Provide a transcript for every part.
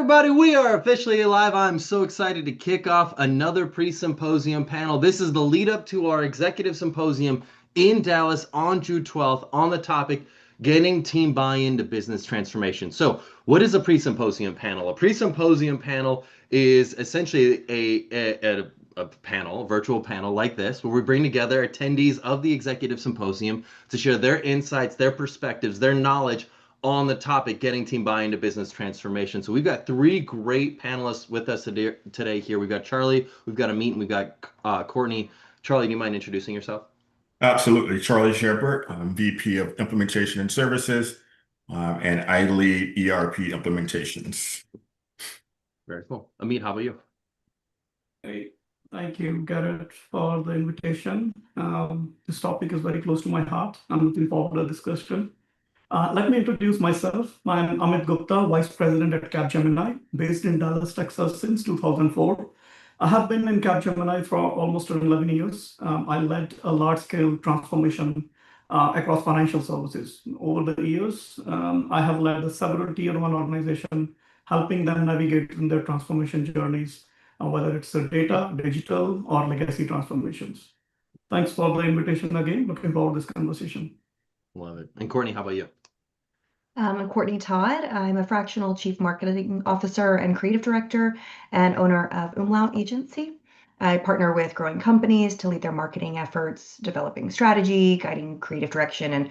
everybody, we are officially live. I'm so excited to kick off another pre-symposium panel. This is the lead up to our executive symposium in Dallas on June 12th on the topic getting team buy-in to business transformation. So what is a pre-symposium panel? A pre-symposium panel is essentially a panel, a virtual panel like this, where we bring together attendees of the executive symposium to share their insights, their perspectives, their knowledge on the topic, getting team buy-in to business transformation. So we've got three great panelists with us today here. We've got Charlie, we've got Amit, and we've got Courtney. Charlie, do you mind introducing yourself? Absolutely. Charlie Shephard, I'm VP of Implementation and Services, and I lead ERP implementations. Very cool. Amit, how about you? Hey, thank you, Garrett, for the invitation. This topic is very close to my heart. I'm looking forward to the discussion. Let me introduce myself. I'm Amit Gupta, Vice President at Capgemini, based in Dallas, Texas since 2004. I have been in Capgemini for almost 11 years. I led a large-scale transformation across financial services. Over the years, I have led several tier one organizations, helping them navigate in their transformation journeys, whether it's data, digital, or legacy transformations. Thanks for the invitation again. Looking forward to this conversation. Love it. And Courtney, how about you? I'm Courtney Todd. I'm a fractional chief marketing officer and creative director and owner of Umlaut Agency. I partner with growing companies to lead their marketing efforts, developing strategy, guiding creative direction, and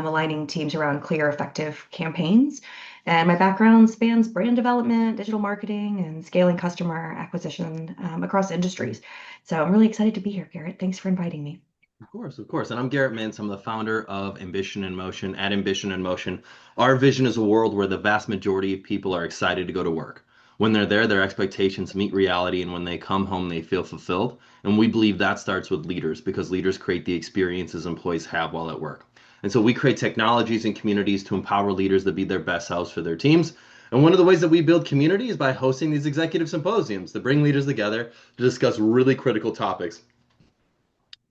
aligning teams around clear, effective campaigns. And my background spans brand development, digital marketing, and scaling customer acquisition across industries. So I'm really excited to be here, Garrett. Thanks for inviting me. Of course, of course. And I'm Garrett Mintz. I'm the founder of Ambition in Motion. At Ambition in Motion, our vision is a world where the vast majority of people are excited to go to work. When they're there, their expectations meet reality, and when they come home, they feel fulfilled. And we believe that starts with leaders, because leaders create the experiences employees have while at work. And so we create technologies and communities to empower leaders to be their best selves for their teams. And one of the ways that we build community is by hosting these executive symposiums to bring leaders together to discuss really critical topics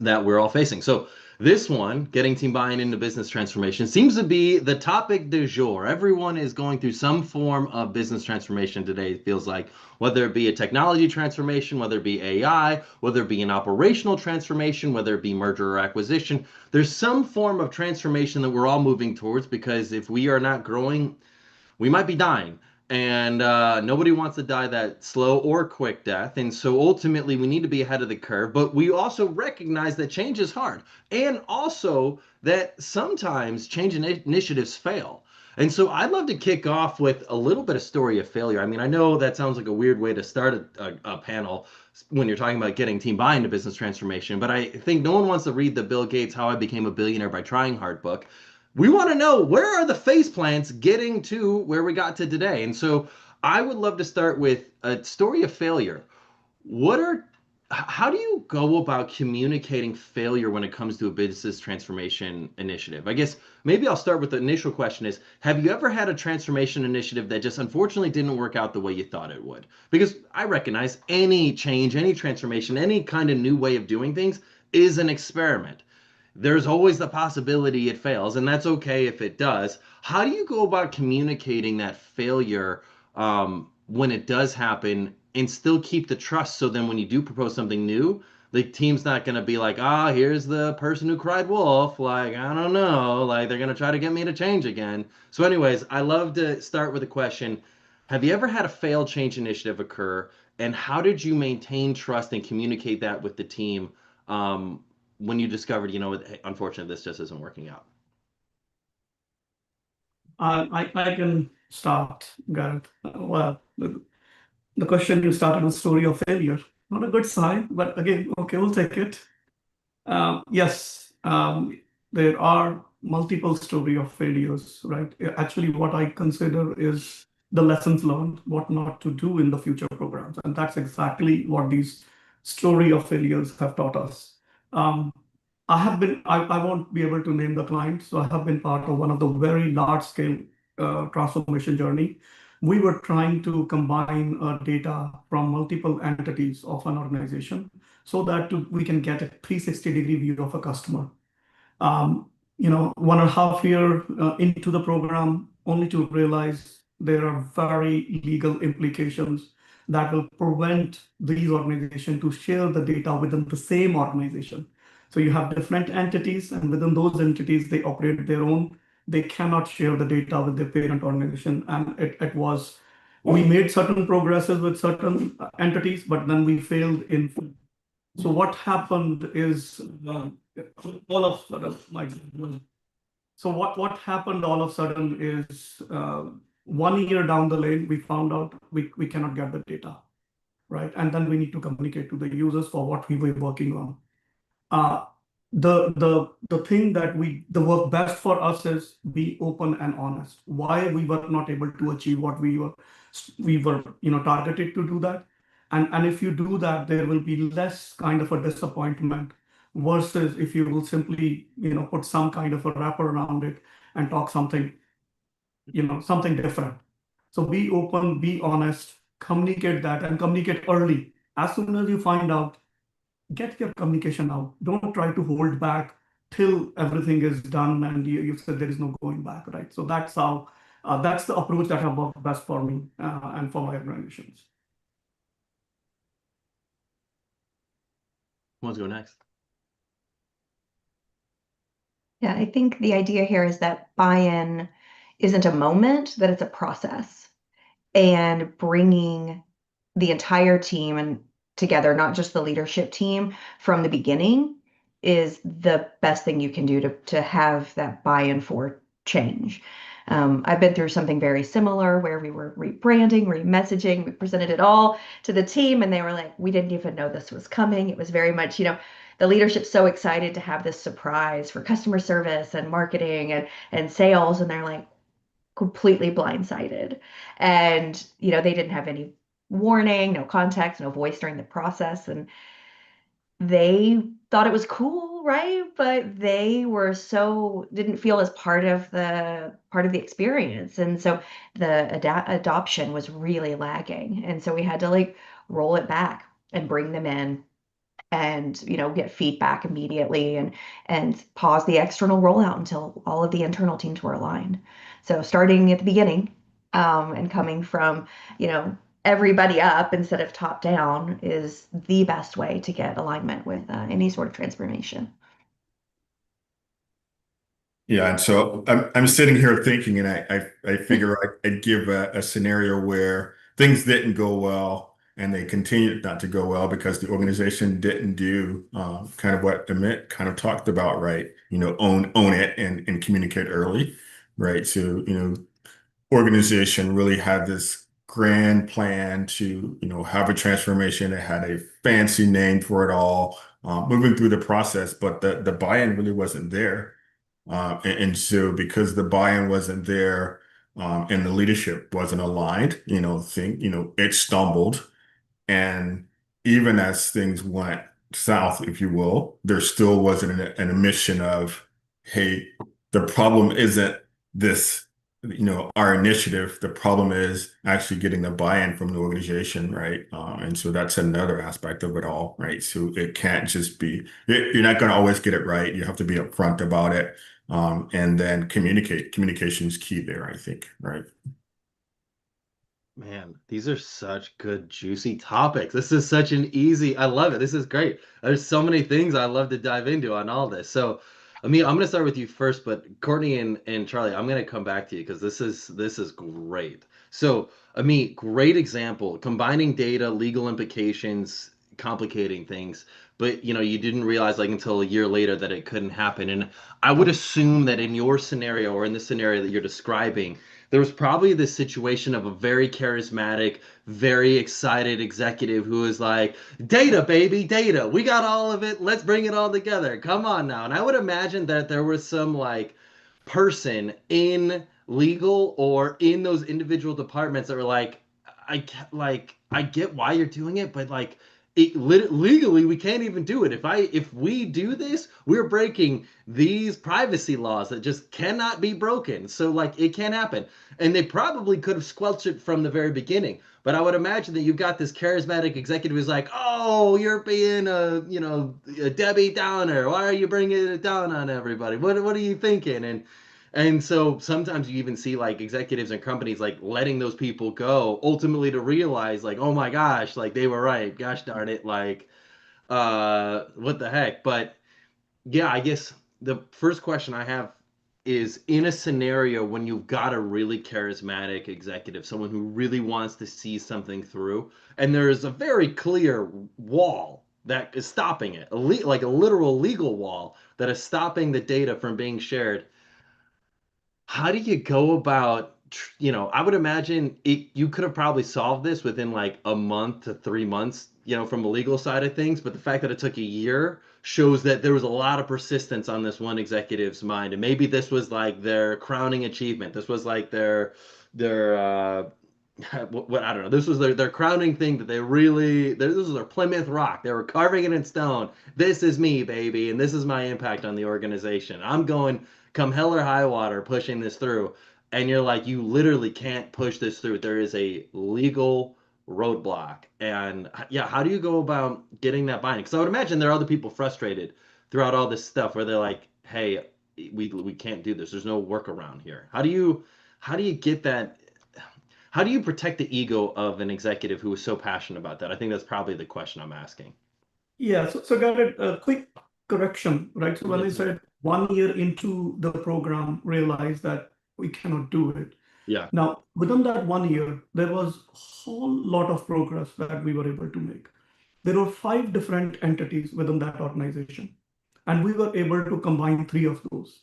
that we're all facing. So this one, getting team buy-in into business transformation, seems to be the topic du jour. Everyone is going through some form of business transformation today, it feels like, whether it be a technology transformation, whether it be AI, whether it be an operational transformation, whether it be merger or acquisition. There's some form of transformation that we're all moving towards, because if we are not growing, we might be dying. And nobody wants to die that slow or quick death. And so ultimately, we need to be ahead of the curve. But we also recognize that change is hard. And also that sometimes change initiatives fail. And so I'd love to kick off with a little bit of story of failure. I mean, I know that sounds like a weird way to start a panel when you're talking about getting team buy-in to business transformation. But I think no one wants to read the Bill Gates How I Became a Billionaire by Trying Hard book. We want to know, where are the face plants getting to where we got to today? And so I would love to start with a story of failure. How do you go about communicating failure when it comes to a business transformation initiative? I guess maybe I'll start with the initial question is, have you ever had a transformation initiative that just unfortunately didn't work out the way you thought it would? Because I recognize any change, any transformation, any kind of new way of doing things is an experiment. There's always the possibility it fails, and that's okay if it does. How do you go about communicating that failure when it does happen and still keep the trust, so then when you do propose something new, the team's not going to be like, here's the person who cried wolf, like, I don't know, like they're going to try to get me to change again. So anyways, I love to start with a question. Have you ever had a failed change initiative occur, and how did you maintain trust and communicate that with the team when you discovered, unfortunately, this just isn't working out? I can start, Garrett. Well, the question you started with story of failure. Not a good sign, but again, okay, we'll take it. Yes, there are multiple story of failures, right? Actually, what I consider is the lessons learned, what not to do in the future programs. And that's exactly what these story of failures have taught us. I won't be able to name the client, so I have been part of one of the very large scale transformation journey. We were trying to combine data from multiple entities of an organization so that we can get a 360-degree view of a customer. 1.5 years into the program, only to realize there are very legal implications that will prevent these organizations to share the data within the same organization. So you have different entities, and within those entities, they operate their own. They cannot share the data with their parent organization. And we made certain progresses with certain entities, but then we failed in. So what happened is all of a sudden, so what happened all of a sudden is 1 year down the lane, we found out we cannot get the data, right? And then we need to communicate to the users for what we were working on. The thing that the work best for us is be open and honest. Why we were not able to achieve what we were targeted to do that. And if you do that, there will be less kind of a disappointment versus if you will simply, put some kind of a wrapper around it and talk something different. So be open, be honest, communicate that and communicate early. As soon as you find out, get your communication out. Don't try to hold back till everything is done and you said there is no going back, right? So that's the approach that have worked best for me and for my organizations. Who wants to go next? Yeah, I think the idea here is that buy-in isn't a moment, that it's a process. And bringing the entire team and together, not just the leadership team from the beginning, is the best thing you can do to have that buy-in for change. I've been through something very similar where we were rebranding, remessaging, we presented it all to the team, and they were like, we didn't even know this was coming. It was very much, the leadership's so excited to have this surprise for customer service and marketing and sales, and they're like completely blindsided. And, they didn't have any warning, no context, no voice during the process. And they thought it was cool, right? But they didn't feel as part of the experience. And so the adoption was really lagging. And so we had to roll it back and bring them in and get feedback immediately and pause the external rollout until all of the internal teams were aligned. So starting at the beginning and coming from everybody up instead of top down is the best way to get alignment with any sort of transformation. Yeah, and so I'm sitting here thinking, and I figure I'd give a scenario where things didn't go well, and they continued not to go well because the organization didn't do kind of what Amit kind of talked about, right? Own it and communicate early, right? So organization really had this grand plan to have a transformation. It had a fancy name for it all, moving through the process, but the buy-in really wasn't there. And so because the buy-in wasn't there, and the leadership wasn't aligned, it stumbled. And even as things went south, if you will, there still wasn't an admission of, hey, the problem isn't this, our initiative. The problem is actually getting the buy-in from the organization, right? And so that's another aspect of it all, right? So it can't just be, you're not going to always get it right. You have to be upfront about it. And then communication is key there, I think, right? Man, these are such good, juicy topics. This is such an easy, I love it. This is great. There's so many things I love to dive into on all this. So, I'm going to start with you first, but Courtney and Charlie, I'm going to come back to you because this is great. So, great example, combining data, legal implications, complicating things, but you didn't realize until a year later that it couldn't happen. And I would assume that in your scenario or in the scenario that you're describing, there was probably this situation of a very charismatic, very excited executive who was like, data, baby, data. We got all of it. Let's bring it all together. Come on now. And I would imagine that there was some person in legal or in those individual departments that were like, I get why you're doing it, but legally we can't even do it. If we do this, we're breaking these privacy laws that just cannot be broken. So it can't happen. And they probably could have squelched it from the very beginning. But I would imagine that you've got this charismatic executive who's like, oh, you're being a Debbie Downer. Why are you bringing it down on everybody? What are you thinking? And so sometimes you even see like executives and companies like letting those people go ultimately to realize like, oh my gosh, like they were right. Gosh darn it, like what the heck? But yeah, I guess the first question I have is in a scenario when you've got a really charismatic executive, someone who really wants to see something through, and there is a very clear wall that is stopping it, like a literal legal wall that is stopping the data from being shared. How do you go about, I would imagine you could have probably solved this within like a month to 3 months, from the legal side of things. But the fact that it took a year shows that there was a lot of persistence on this one executive's mind. And maybe this was like their crowning achievement. This was like their what I don't know. This was their crowning thing that this was their Plymouth Rock. They were carving it in stone. This is me, baby, and this is my impact on the organization. I'm going come hell or high water pushing this through. And you're like, you literally can't push this through. There is a legal roadblock. And yeah, how do you go about getting that buy-in? Because I would imagine there are other people frustrated throughout all this stuff where they're like, hey, we can't do this. There's no workaround here. How do you get that? How do you protect the ego of an executive who is so passionate about that? I think that's probably the question I'm asking. Yeah, so got it. A quick correction, right? So when I Yes. said 1 year into the program, realized that we cannot do it. Yeah. Now, within that 1 year, there was a whole lot of progress that we were able to make. There were 5 different entities within that organization, and we were able to combine 3 of those.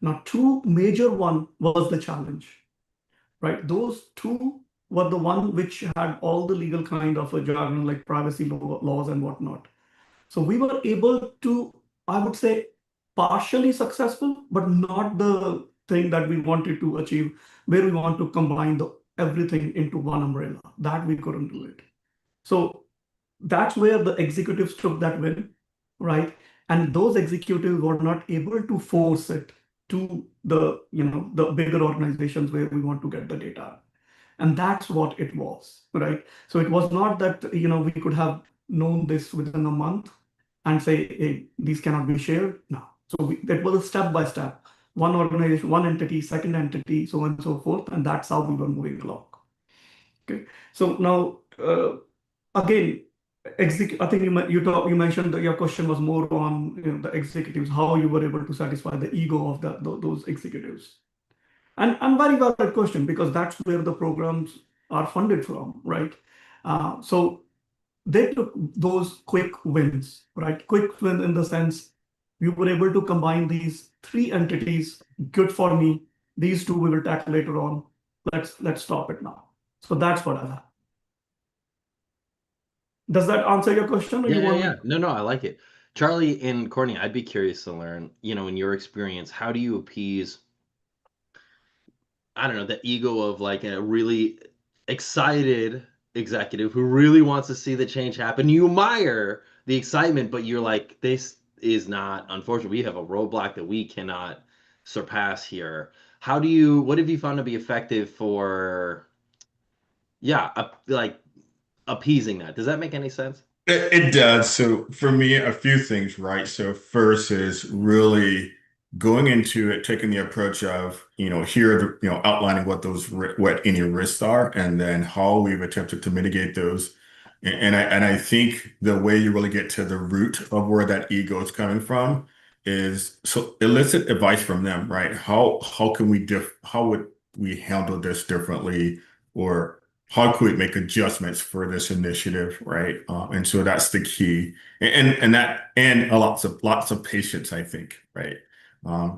Now, two major one was the challenge, right? Those two were the one which had all the legal kind of a jargon like privacy laws and whatnot. So we were able to, I would say, partially successful, but not the thing that we wanted to achieve, where we want to combine everything into one umbrella. That we couldn't do it. So that's where the executives took that win, right? And those executives were not able to force it to the bigger organizations where we want to get the data. And that's what it was, right? So it was not that we could have known this within a month and say, hey, these cannot be shared. No. So that was a step by step. One organization, one entity, second entity, so on and so forth. And that's how we were moving along. Okay. So now, again, I think you mentioned that your question was more on the executives, how you were able to satisfy the ego of those executives. And very valid question, because that's where the programs are funded from, right? So they took those quick wins, right? Quick win in the sense we were able to combine these 3 entities. Good for me. These two we will tackle later on. Let's stop it now. So that's what I have. Does that answer your question, or you want Yeah. No, I like it. Charlie and Courtney, I'd be curious to learn, in your experience, how do you appease, I don't know, the ego of like a really excited executive who really wants to see the change happen. You admire the excitement, but you're like, this is not, unfortunately, we have a roadblock that we cannot surpass here. What have you found to be effective for, yeah, like appeasing that? Does that make any sense? It does. So for me, a few things, right? So first is really going into it, taking the approach of, here, outlining what any risks are, and then how we've attempted to mitigate those. And I think the way you really get to the root of where that ego is coming from is so elicit advice from them, right? How would we handle this differently, or how could we make adjustments for this initiative, right? And so that's the key, and lots of patience, I think, right?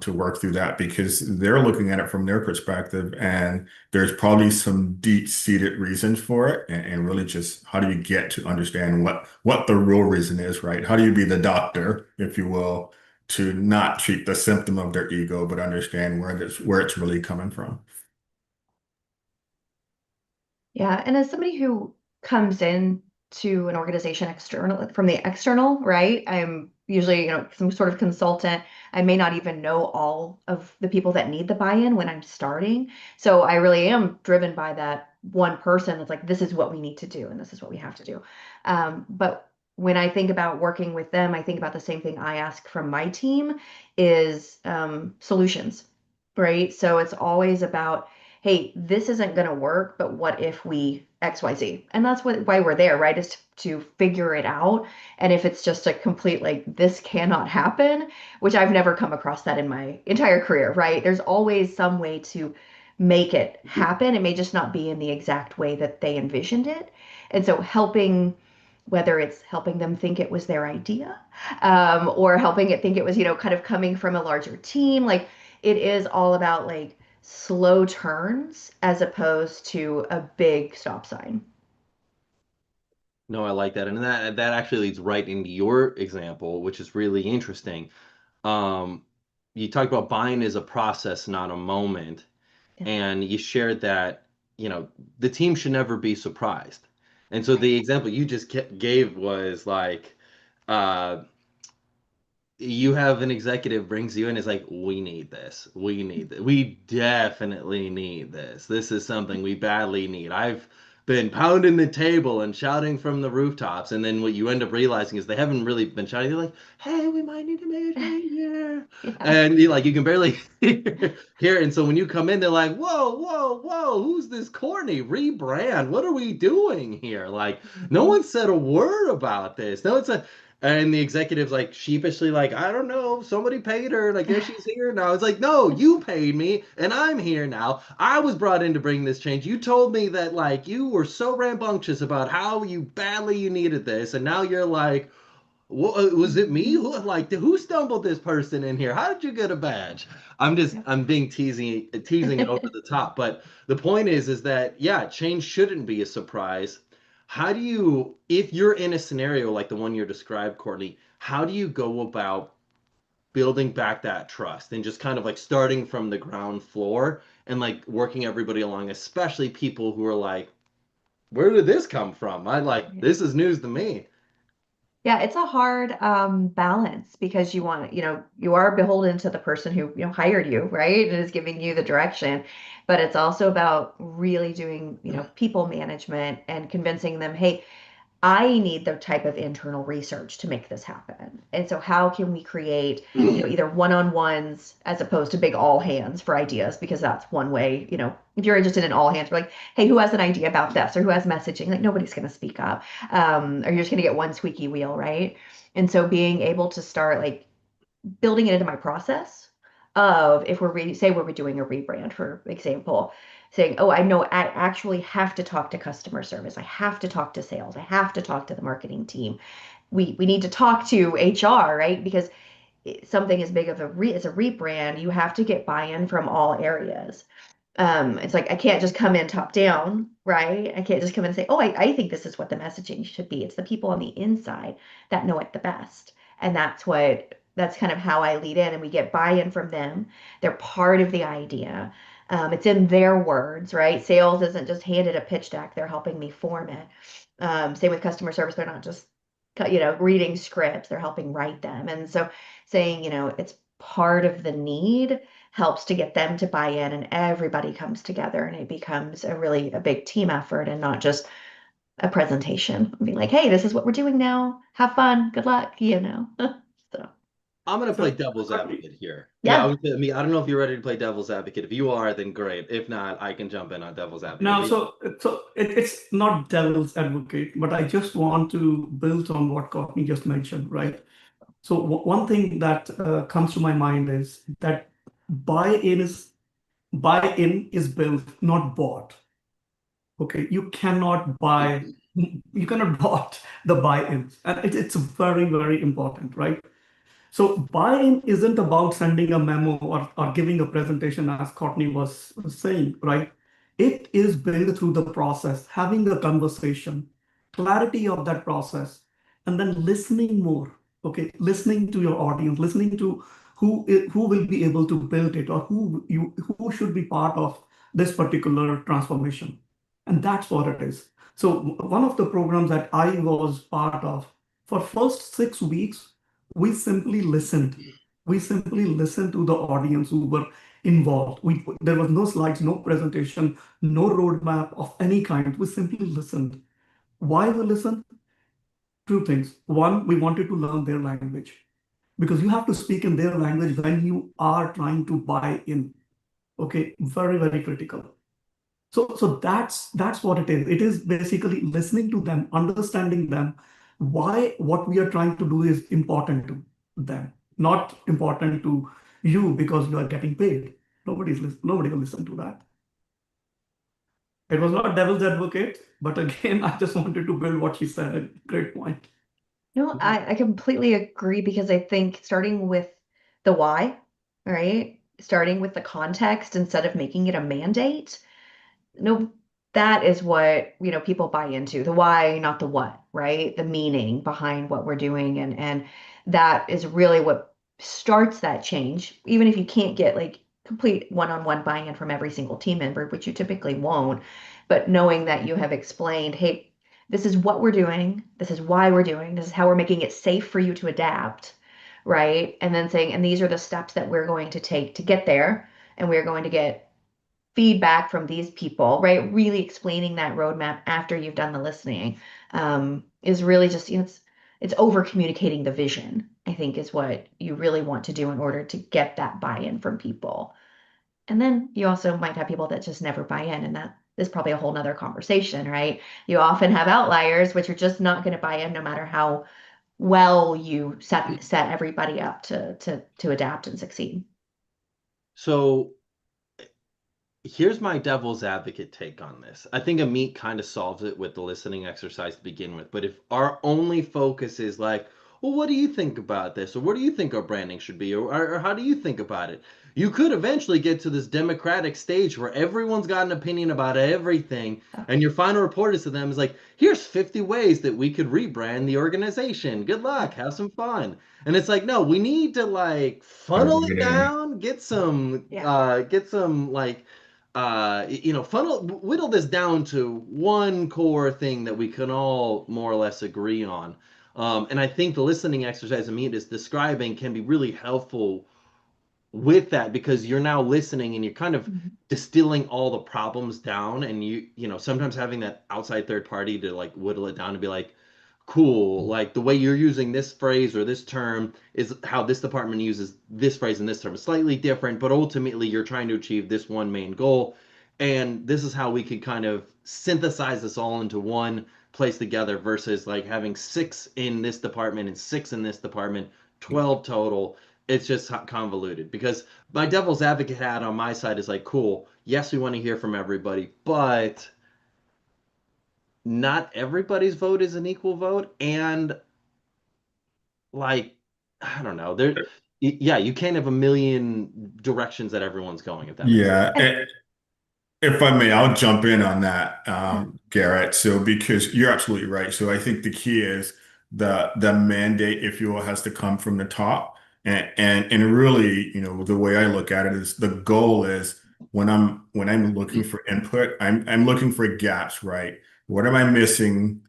To work through that, because they're looking at it from their perspective, and there's probably some deep-seated reasons for it, and really just how do you get to understand what the real reason is, right? How do you be the doctor, if you will, to not treat the symptom of their ego, but understand where it's really coming from. Yeah, and as somebody who comes in to an organization from the external, right? I'm usually, some sort of consultant. I may not even know all of the people that need the buy-in when I'm starting. So I really am driven by that one person that's like, this is what we need to do, and this is what we have to do. But when I think about working with them, I think about the same thing I ask from my team is solutions. right? So it's always about, hey, this isn't going to work, but what if we XYZ? And that's why we're there, right? Is to figure it out. And if it's just a complete, like, this cannot happen, which I've never come across that in my entire career, right? There's always some way to make it happen. It may just not be in the exact way that they envisioned it. And so helping, whether it's helping them think it was their idea, or helping it think it was, kind of coming from a larger team, like it is all about like slow turns as opposed to a big stop sign. No, I like that. And that actually leads right into your example, which is really interesting. Um, you talked about buying as a process, not a moment. Yeah. And you shared that, the team should never be surprised. And so the example you just gave was like, uh, you have an executive brings you in, is like, we need this. We need this. We definitely need this. This is something we badly need. I've been pounding the table and shouting from the rooftops. And then what you end up realizing is they haven't really been shouting. They're like, hey, we might need to make a change here. Yeah. And you can barely hear it. And so when you come in, they're like, whoa, whoa, whoa, who's this Courtney? Rebrand. What are we doing here? Like, no one said a word about this. No, and the executive's like sheepishly like, I don't know, somebody paid her, and I guess she's here now. It's like, no, you paid me, and I'm here now. I was brought in to bring this change. You told me that like you were so rambunctious about how badly you needed this, and now you're like, was it me? Who stumbled this person in here? How did you get a badge? I'm being teasing it over the top, but the point is that yeah, change shouldn't be a surprise. How do you, if you're in a scenario like the one you described, Courtney, how do you go about building back that trust and just kind of like starting from the ground floor and like working everybody along, especially people who are like, where did this come from? This is news to me. Yeah, it's a hard balance because you want, you are beholden to the person who, hired you, right? And is giving you the direction. But it's also about really doing, people management and convincing them, hey, I need the type of internal research to make this happen. And so how can we create, either one-on-ones as opposed to big all hands for ideas? Because that's one way, if you're interested in all hands, we're like, hey, who has an idea about this or who has messaging? Like nobody's going to speak up. Or you're just going to get one squeaky wheel, right? And so being able to start like building it into my process of if say we're doing a rebrand, for example, saying, oh, I know I actually have to talk to customer service. I have to talk to sales. I have to talk to the marketing team. We need to talk to HR, right? Because something as big of as a rebrand, you have to get buy-in from all areas. It's like I can't just come in top down, right? I can't just come in and say, oh, I think this is what the messaging should be. It's the people on the inside that know it the best. And that's kind of how I lead in, and we get buy-in from them. They're part of the idea. It's in their words, right? Sales isn't just handed a pitch deck, they're helping me form it. Same with customer service, they're not just, reading scripts, they're helping write them. And so saying, it's part of the need helps to get them to buy in, and everybody comes together and it becomes a big team effort and not just a presentation. Being like, hey, this is what we're doing now. Have fun. Good luck, So I'm going to play So, devil's advocate here. yeah. I don't know if you're ready to play devil's advocate. If you are, then great. If not, I can jump in on devil's advocate. now, it's not devil's advocate, but I just want to build on what Courtney just mentioned, right? So one thing that comes to my mind is that buy-in is built, not bought. Okay, you cannot bought the buy-ins, and it's very, very important, right? So buy-in isn't about sending a memo or giving a presentation, as Courtney was saying, right? It is built through the process, having a conversation, clarity of that process, and then listening more. Okay, listening to your audience, listening to who will be able to build it or who should be part of this particular transformation. And that's what it is. So one of the programs that I was part of, for first 6 weeks, we simply listened. We simply listened to the audience who were involved. There was no slides, no presentation, no roadmap of any kind. We simply listened. Why we listened? Two things. One, we wanted to learn their language because you have to speak in their language when you are trying to buy in. Okay, very, very critical. So that's what it is. It is basically listening to them, understanding them, why what we are trying to do is important to them, not important to you because you are getting paid. Nobody will listen to that. It was not devil's advocate, but again, I just wanted to build what she said. Great point. No, I completely agree because I think starting with the why, right? Starting with the context instead of making it a mandate. No, that is what, people buy into. The why, not the what, right? The meaning behind what we're doing. And that is really what starts that change. Even if you can't get like complete one-on-one buy-in from every single team member, which you typically won't, but knowing that you have explained, hey, this is what we're doing, this is why we're doing, this is how we're making it safe for you to adapt, right? And then saying, and these are the steps that we're going to take to get there, and we're going to get feedback from these people, right? Really explaining that roadmap after you've done the listening, is really just, it's over communicating the vision, I think, is what you really want to do in order to get that buy-in from people. And then you also might have people that just never buy in, and that is probably a whole nother conversation, right? You often have outliers, which are just not going to buy in no matter how well you set everybody up to adapt and succeed. So here's my devil's advocate take on this. I think Amit kind of solves it with the listening exercise to begin with. But if our only focus is like, well, what do you think about this? Or what do you think our branding should be? Or how do you think about it? You could eventually get to this democratic stage where everyone's got an opinion about everything. And your final report is to them is like, here's 50 ways that we could rebrand the organization. Good luck. Have some fun. And it's like, no, we need to like funnel it down, get some like whittle this down to one core thing that we can all more or less agree on. And I think the listening exercise Amit is describing can be really helpful with that because you're now listening and you're kind of distilling all the problems down, and sometimes having that outside third party to like whittle it down and be like, cool, like the way you're using this phrase or this term is how this department uses this phrase and this term. It's slightly different, but ultimately you're trying to achieve this one main goal. And this is how we could kind of synthesize this all into one place together versus like having 6 in this department and 6 in this department, 12 total. It's just convoluted because my devil's advocate hat on my side is like, cool, yes, we want to hear from everybody, but not everybody's vote is an equal vote. And like, I don't know, you can't have a million directions that everyone's going if that makes sense. Yeah. If I may, I'll jump in on that, Garrett. So because you're absolutely right. So I think the key is the mandate, if you will, has to come from the top. And really, the way I look at it is the goal is when I'm looking for input, I'm looking for gaps, right? What am I missing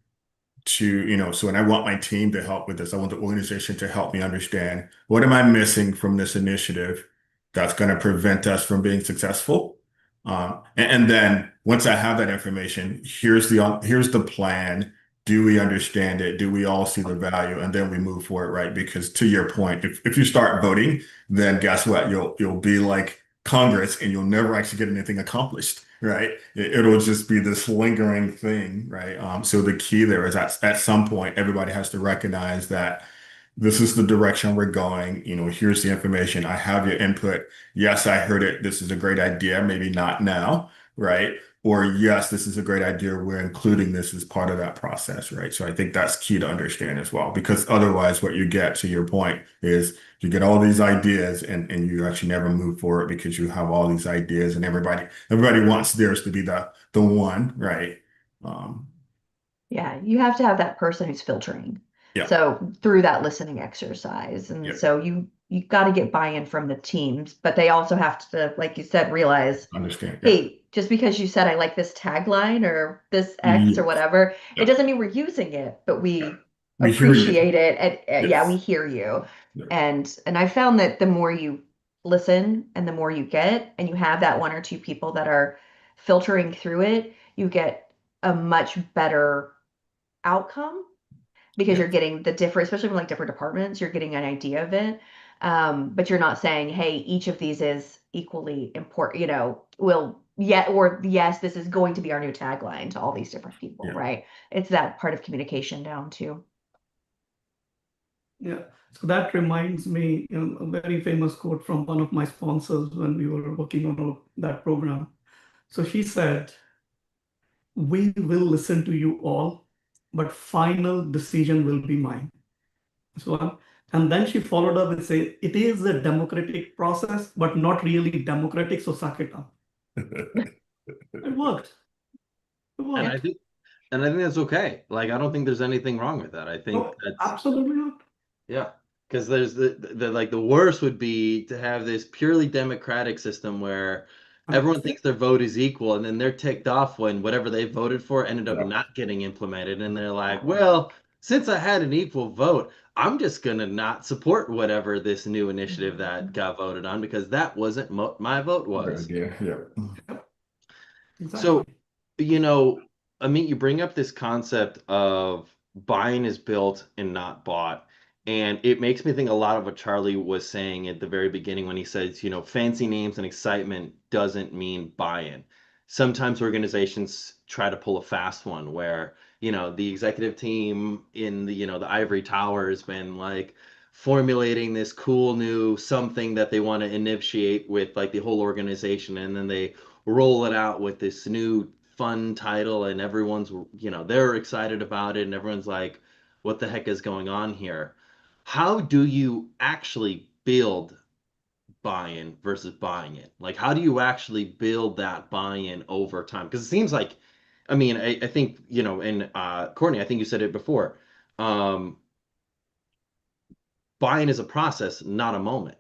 so when I want my team to help with this, I want the organization to help me understand what am I missing from this initiative that's going to prevent us from being successful. And then once I have that information, here's the plan. Do we understand it? Do we all see the value? And then we move forward, right? Because to your point, if you start voting, then guess what? You'll be like Congress and you'll never actually get anything accomplished, right? It'll just be this lingering thing, right? So the key there is at some point, everybody has to recognize that this is the direction we're going. Here's the information. I have your input. Yes, I heard it. This is a great idea. Maybe not now, right? Or yes, this is a great idea. We're including this as part of that process, right? So I think that's key to understand as well, because otherwise what you get, to your point, is you get all these ideas and you actually never move forward because you have all these ideas and everybody wants theirs to be the one, right? Yeah, you have to have that person who's filtering. Yeah. So through that listening exercise. And Yeah. so you got to get buy-in from the teams, but they also have to, like you said, realize, Understand. Yeah. hey, just because you said I like this tagline or this X or whatever, Yeah. it doesn't mean we're using it, but we We hear you. appreciate it. And yeah, Yes. we hear you. Yeah. And I found that the more you listen and the more you get, and you have that one or two people that are filtering through it, you get a much better outcome because Yeah. you're getting the different, especially from like different departments, you're getting an idea of it. But you're not saying, hey, each of these is equally important, yes, this is going to be our new tagline to all these different people, Yeah. right? It's that part of communication down too. Yeah. So that reminds me, a very famous quote from one of my sponsors when we were working on that program. So she said, "We will listen to you all, but final decision will be mine." So, and then she followed up and said, "It is a democratic process, but not really democratic, so suck it up." It worked. It And I worked. think and I think that's okay. Like, I don't think there's anything wrong with that. I think No, that's absolutely not. yeah. Because there's the like the worst would be to have this purely democratic system where everyone thinks their vote is equal, and then they're ticked off when whatever they voted for ended up Yeah. not getting implemented, and they're like, well, since I had an equal vote, I'm just gonna not support whatever this new initiative that got voted on because that wasn't my vote was. Good idea. Yeah. So, Exactly. Amit, you bring up this concept of buying is built and not bought. And it makes me think a lot of what Charlie was saying at the very beginning when he says, fancy names and excitement doesn't mean buy-in. Sometimes organizations try to pull a fast one where, the executive team in the ivory tower has been like formulating this cool new something that they want to initiate with like the whole organization, and then they roll it out with this new fun title, and everyone's they're excited about it, and everyone's like, what the heck is going on here? How do you actually build buy-in versus buying it? Like, how do you actually build that buy-in over time? Because it seems like, I think, and Courtney, I think you said it before, um, buying is a process, not a moment.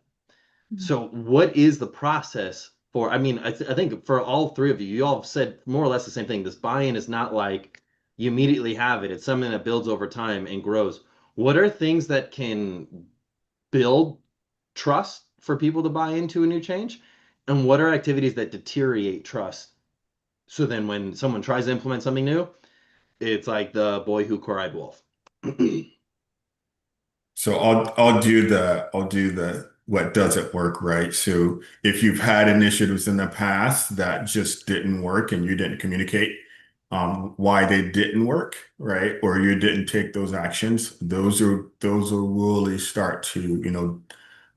So what is the process for, I think for all three of you, you all have said more or less the same thing. This buy-in is not like you immediately have it. It's something that builds over time and grows. What are things that can build trust for people to buy into a new change? And what are activities that deteriorate trust? So then when someone tries to implement something new, it's like the boy who cried wolf. So I'll do the what doesn't work, right? So if you've had initiatives in the past that just didn't work and you didn't communicate why they didn't work, right? Or you didn't take those actions, those will really start to,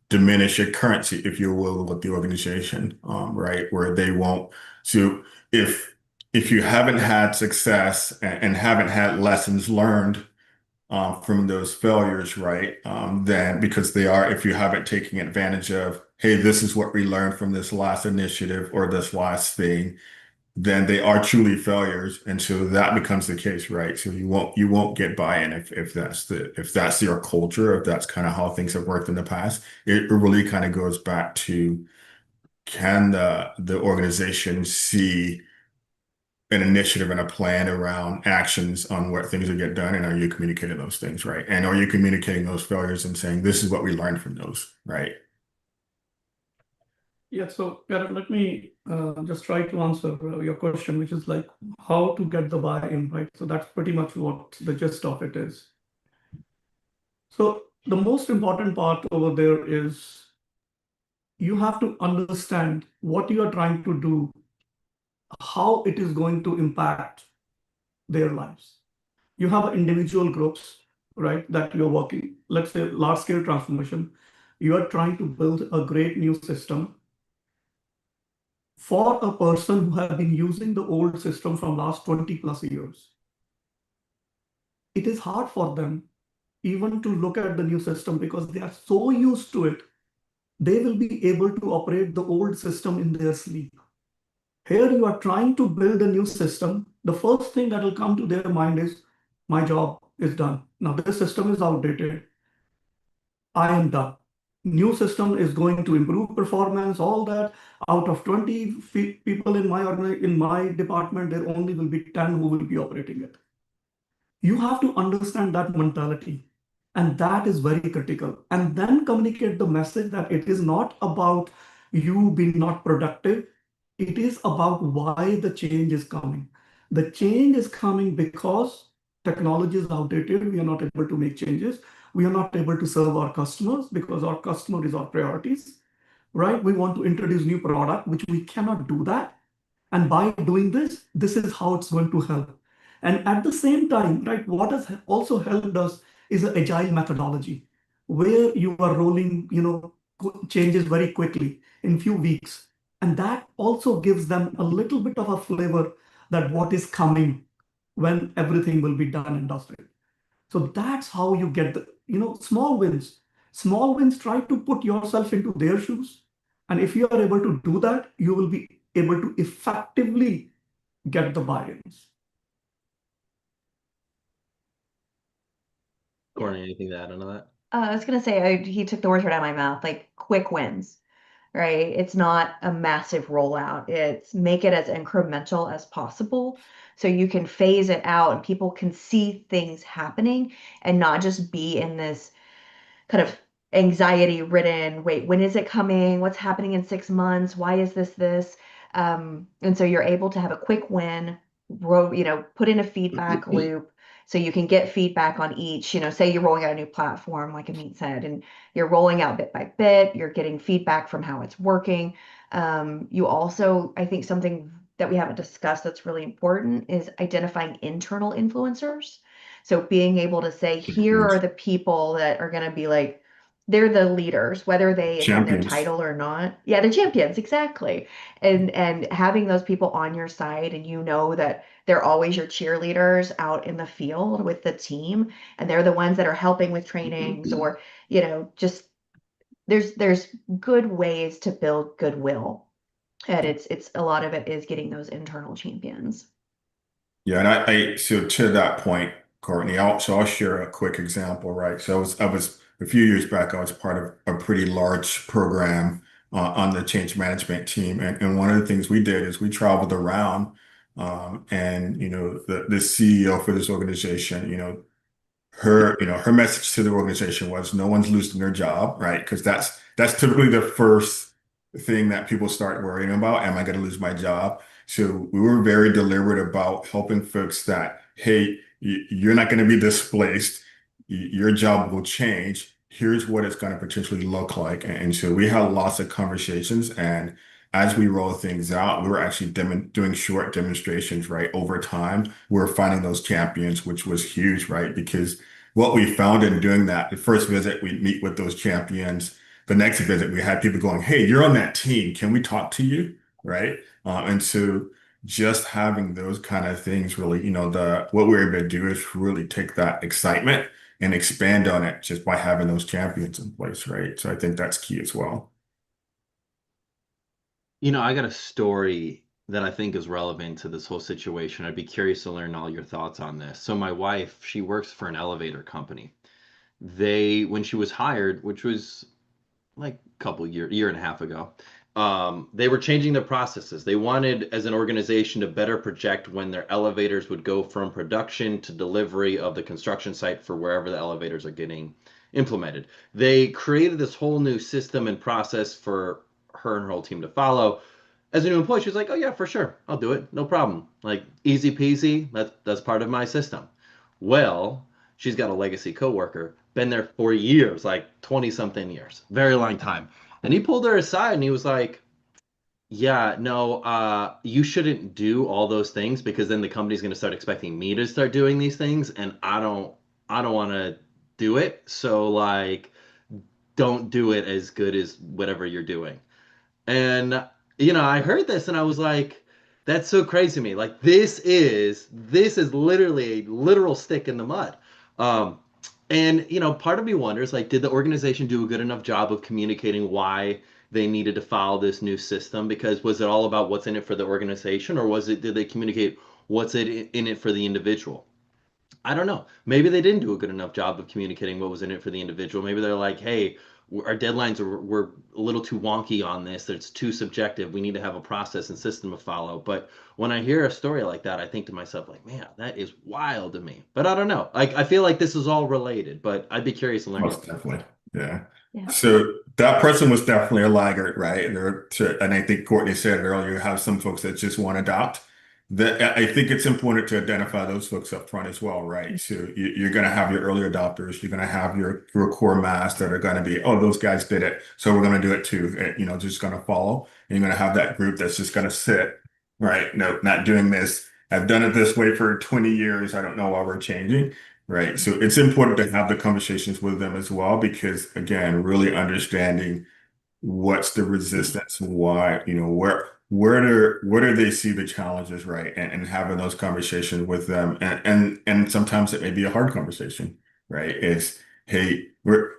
diminish your currency, if you will, with the organization, right? Where they won't. So if you haven't had success and haven't had lessons learned from those failures, right? Then because if you haven't taken advantage of, hey, this is what we learned from this last initiative or this last thing, then they are truly failures. And so that becomes the case, right? So you won't get buy-in if that's your culture, if that's kind of how things have worked in the past. It really kind of goes back to, can the organization see an initiative and a plan around actions on what things will get done, and are you communicating those things, right? And are you communicating those failures and saying, this is what we learned from those, right? Yeah, so Garrett, let me just try to answer your question, which is like how to get the buy-in, right? So that's pretty much what the gist of it is. So the most important part over there is you have to understand what you are trying to do, how it is going to impact their lives. You have individual groups, right, that you're working, let's say large scale transformation. You are trying to build a great new system for a person who have been using the old system from last 20 plus years. It is hard for them even to look at the new system because they are so used to it. They will be able to operate the old system in their sleep. Here you are trying to build a new system. The first thing that will come to their mind is, my job is done. Now this system is outdated. I am done. New system is going to improve performance, all that. Out of 20 people in my department, there only will be 10 who will be operating it. You have to understand that mentality. And that is very critical. And then communicate the message that it is not about you being not productive. It is about why the change is coming. The change is coming because technology is outdated. We are not able to make changes. we are not able to serve our customers because our customer is our priorities, right? We want to introduce new product, which we cannot do that. And by doing this, this is how it's going to help. And at the same time, right, what has also helped us is an agile methodology where you are rolling, changes very quickly in few weeks. And that also gives them a little bit of a flavor that what is coming when everything will be done and dusted. So that's how you get the, small wins. Small wins, try to put yourself into their shoes. And if you are able to do that, you will be able to effectively get the buy-ins. Courtney, anything to add on to that? I was going to say, he took the words right out of my mouth, like quick wins, right? It's not a massive rollout. It's make it as incremental as possible so you can phase it out and people can see things happening and not just be in this kind of anxiety ridden, wait, when is it coming? What's happening in 6 months? Why is this? And so you're able to have a quick win, put in a feedback loop so you can get feedback on each, say you're rolling out a new platform, like Amit said, and you're rolling out bit by bit, you're getting feedback from how it's working. You also, I think something that we haven't discussed that's really important is identifying internal influencers. So being able to say, here are the people that are going to be like, they're the leaders, whether it's in their title or not. Yeah, the champions, exactly. And having those people on your side, and that they're always your cheerleaders out in the field with the team, and they're the ones that are helping with trainings or, just there's good ways to build goodwill. And it's a lot of it is getting those internal champions. Yeah, and so to that point, Courtney, I'll share a quick example, right? So I was a few years back, I was part of a pretty large program on the change management team, and one of the things we did is we traveled around, and the CEO for this organization, her message to the organization was no one's losing their job, right? Because that's typically the first thing that people start worrying about. Am I going to lose my job? So we were very deliberate about helping folks that, hey, you're not going to be displaced. Your job will change. Here's what it's going to potentially look like. And so we had lots of conversations. And as we roll things out, we were actually doing short demonstrations, right? Over time, we're finding those champions, which was huge, right? Because what we found in doing that, the first visit, we'd meet with those champions. The next visit, we had people going, hey, you're on that team. Can we talk to you? Right. And so just having those kind of things really, what we're able to do is really take that excitement and expand on it just by having those champions in place, right? So I think that's key as well. I got a story that I think is relevant to this whole situation. I'd be curious to learn all your thoughts on this. So my wife, she works for an elevator company. When she was hired, which was like a year and a half ago, they were changing their processes. They wanted, as an organization, to better project when their elevators would go from production to delivery of the construction site for wherever the elevators are getting implemented. They created this whole new system and process for her and her whole team to follow. As a new employee, she was like, oh yeah, for sure, I'll do it, no problem. Like, easy peasy, that's part of my system. Well, she's got a legacy coworker, been there for years, like 20 something years, very long time. And he pulled her aside and he was like, yeah, no, you shouldn't do all those things because then the company's going to start expecting me to start doing these things, and I don't want to do it. So like, don't do it as good as whatever you're doing. And I heard this and I was like, that's so crazy to me. Like, this is literally a literal stick in the mud. And part of me wonders, like, did the organization do a good enough job of communicating why they needed to follow this new system? Because was it all about what's in it for the organization, or did they communicate what's in it for the individual? I don't know. Maybe they didn't do a good enough job of communicating what was in it for the individual. Maybe they're like, hey, our deadlines were a little too wonky on this. It's too subjective. We need to have a process and system to follow. But when I hear a story like that, I think to myself, like, man, that is wild to me. But I don't know. I feel like this is all related, but I'd be curious to learn. Most definitely. Yeah. So that person was definitely a laggard, right? And I think Courtney said earlier, you have some folks that just want to adopt. I think it's important to identify those folks up front as well, right? So you're going to have your early adopters, you're going to have your core mass that are going to be, oh, those guys did it, so we're going to do it too. Just going to follow. And you're going to have that group that's just going to sit, right? No, not doing this. I've done it this way for 20 years. I don't know why we're changing, right? So it's important to have the conversations with them as well, because again, really understanding what's the resistance, why, where do they see the challenges, right? And having those conversations with them. And sometimes it may be a hard conversation, right? It's, hey,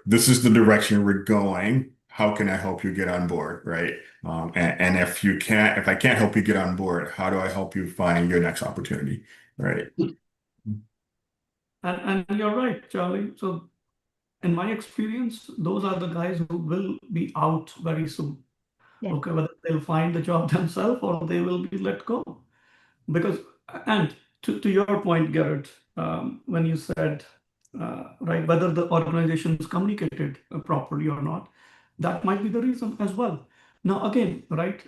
this is the direction we're going. How can I help you get on board, right? And if I can't help you get on board, how do I help you find your next opportunity, right? And you're right, Charlie. So in my experience, those are the guys who will be out very soon. Yeah. Okay, whether they'll find the job themselves or they will be let go. Because, and to your point, Garrett, when you said, right, whether the organization is communicated properly or not, that might be the reason as well. Now, again, right,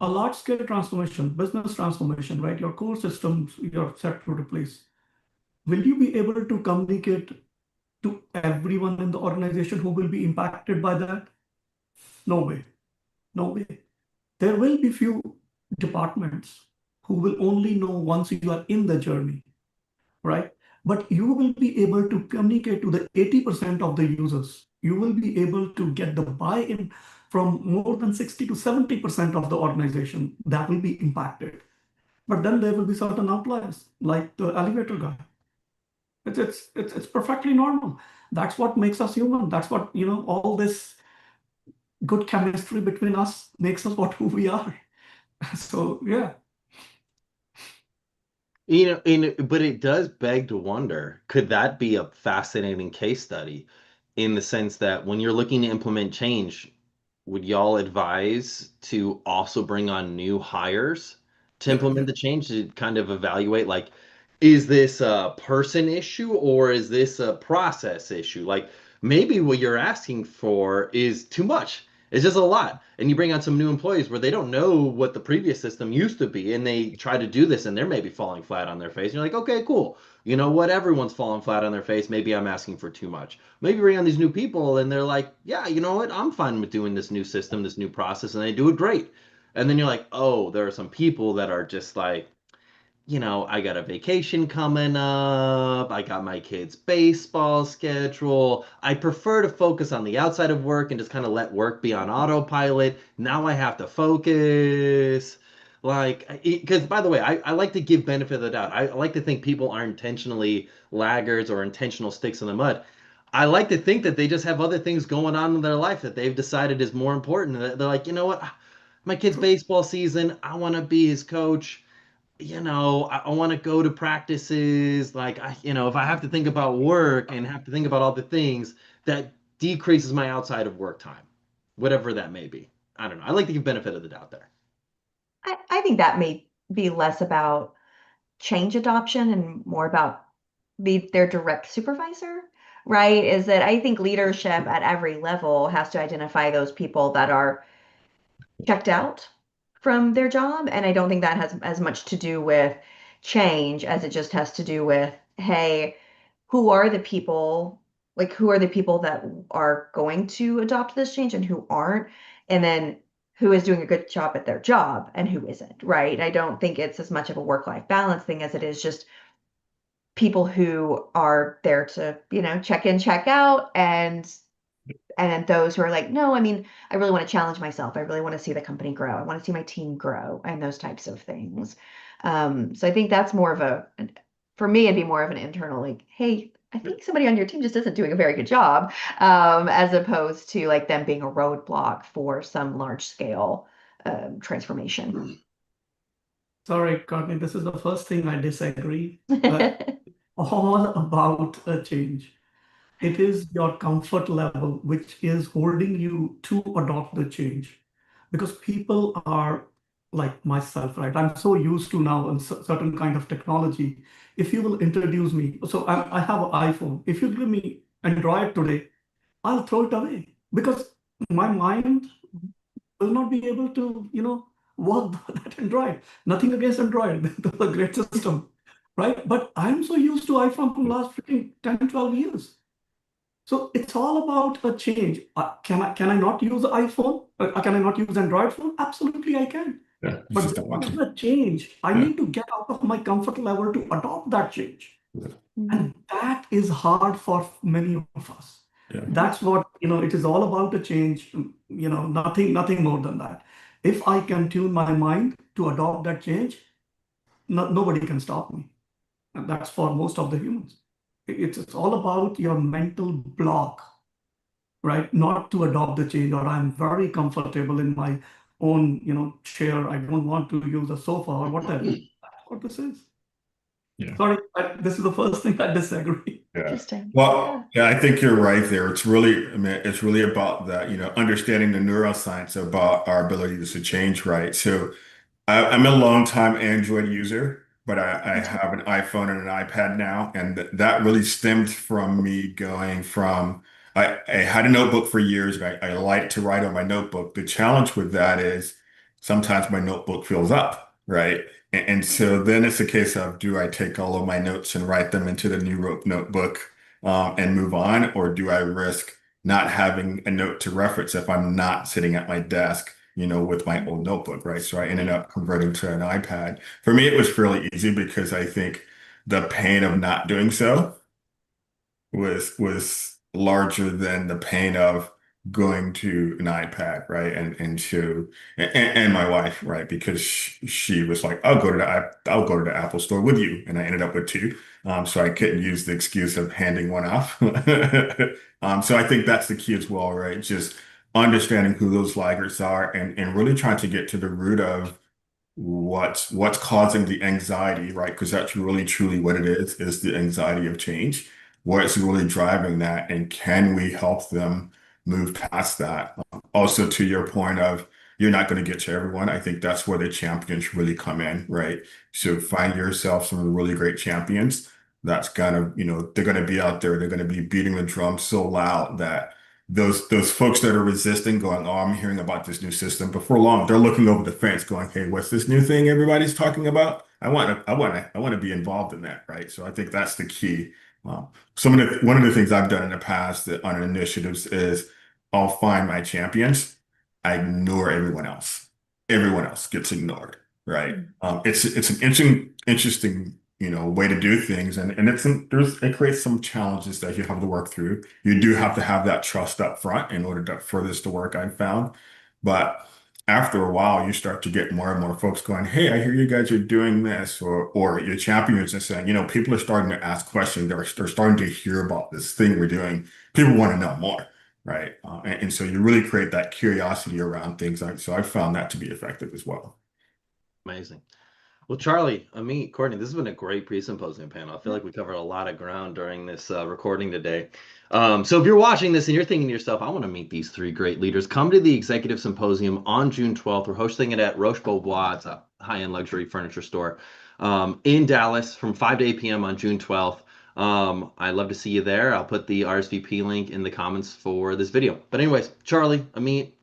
a large scale transformation, business transformation, right, your core systems you're set to replace. Will you be able to communicate to everyone in the organization who will be impacted by that? No way. No way. There will be few departments who will only know once you are in the journey, right? But you will be able to communicate to the 80% of the users. You will be able to get the buy-in from more than 60 to 70% of the organization that will be impacted. But then there will be certain outliers, like the elevator guy. It's perfectly normal. That's what makes us human. That's what, all this good chemistry between us makes us what who we are. So yeah. But it does beg to wonder, could that be a fascinating case study in the sense that when you're looking to implement change, would y'all advise to also bring on new hires to implement the change to kind of evaluate, like, is this a person issue or is this a process issue? Like, maybe what you're asking for is too much. It's just a lot. And you bring on some new employees where they don't know what the previous system used to be, and they try to do this and they're maybe falling flat on their face. And you're like, okay, cool. You know what? Everyone's falling flat on their face. Maybe I'm asking for too much. Maybe bring on these new people and they're like, yeah, you know what? I'm fine with doing this new system, this new process, and they do it great. And then you're like, oh, there are some people that are just like, I got a vacation coming up. I got my kids' baseball schedule. I prefer to focus on the outside of work and just kind of let work be on autopilot. Now I have to focus. Like, because by the way, I like to give benefit of the doubt. I like to think people aren't intentionally laggards or intentional sticks in the mud. I like to think that they just have other things going on in their life that they've decided is more important. They're like, you know what? My kid's baseball season, I want to be his coach. I want to go to practices. Like, if I have to think about work and have to think about all the things, that decreases my outside of work time, whatever that may be. I don't know. I like to give benefit of the doubt there. I think that may be less about change adoption and more about be their direct supervisor, right? Is that I think leadership at every level has to identify those people that are checked out from their job. And I don't think that has as much to do with change as it just has to do with, hey, who are the people, who are the people that are going to adopt this change and who aren't? And then who is doing a good job at their job and who isn't, right? I don't think it's as much of a work-life balance thing as it is just people who are there to, check in, check out, and then those who are like, no, I mean, I really want to challenge myself. I really want to see the company grow. I want to see my team grow and those types of things. So I think that's more of for me, it'd be more of an internal, like, hey, I think somebody on your team just isn't doing a very good job, as opposed to like them being a roadblock for some large scale transformation. Sorry, Courtney, this is the first thing I disagree. All about a change. It is your comfort level which is holding you to adopt the change. Because people are like myself, right? I'm so used to now a certain kind of technology. If you will introduce me, so I have an iPhone. If you give me Android today, I'll throw it away because my mind will not be able to, work that Android. Nothing against Android. They're a great system, right? But I'm so used to iPhone for the last freaking 10, 12 years. So it's all about a change. Can I not use the iPhone? Can I not use Android phone? Absolutely, I can. Yeah, you But just don't want this is to. a change. I Yeah. need to get out of my comfort level to adopt that change. Mhm. And that is hard for many of us. Yeah. That's what, it is all about a change, nothing more than that. If I can tune my mind to adopt that change, nobody can stop me. And that's for most of the humans. It's all about your mental block, right? Not to adopt the change, or I'm very comfortable in my own, chair. I don't want to use a sofa or whatever. That's what this is. Yeah. Sorry, this is the first thing I disagree. Yeah. Interesting. Well, yeah, I think you're right there. It's really, I mean, it's really about that, understanding the neuroscience about our ability to change, right? So I'm a long time Android user, but I have an iPhone and an iPad now, and that really stemmed from me going from I had a notebook for years, and I like to write on my notebook. The challenge with that is sometimes my notebook fills up, right? And so then it's a case of, do I take all of my notes and write them into the new notebook and move on, or do I risk not having a note to reference if I'm not sitting at my desk, with my old notebook, right? So I ended up converting to an iPad. For me, it was fairly easy because I think the pain of not doing so was larger than the pain of going to an iPad, right? And my wife, right? Because she was like, I'll go to the Apple store with you, and I ended up with two, so I couldn't use the excuse of handing one off. So I think that's the key as well, right? Just understanding who those laggards are and really trying to get to the root of what's causing the anxiety, right? Because that's really truly what it is the anxiety of change. What's really driving that, and can we help them move past that? Also, to your point of you're not going to get to everyone, I think that's where the champions really come in, right? So find yourself some really great champions that's gonna, they're gonna be out there, they're gonna be beating the drum so loud that those folks that are resisting, going, oh, I'm hearing about this new system. Before long, they're looking over the fence, going, hey, what's this new thing everybody's talking about? I want to be involved in that, right? So I think that's the key. One of the things I've done in the past on initiatives is I'll find my champions, I ignore everyone else. Everyone else gets ignored, right? It's an interesting way to do things, and it creates some challenges that you have to work through. You do have to have that trust up front in order for this to work, I've found. But after a while, you start to get more and more folks going, hey, I hear you guys are doing this, or your champions are saying, people are starting to ask questions. They're starting to hear about this thing we're doing. People want to know more, right? And so you really create that curiosity around things. So I found that to be effective as well. Amazing. Well, Charlie, Amit, Courtney, this has been a great pre-symposium panel. I feel like we covered a lot of ground during this recording today. So if you're watching this and you're thinking to yourself, I want to meet these three great leaders, come to the Executive Symposium on June 12th. We're hosting it at Roche Beaubois. It's a high-end luxury furniture store in Dallas from 5 to 8 p.m. on June 12th. I'd love to see you there. I'll put the RSVP link in the comments for this video. But anyways, Charlie, Amit,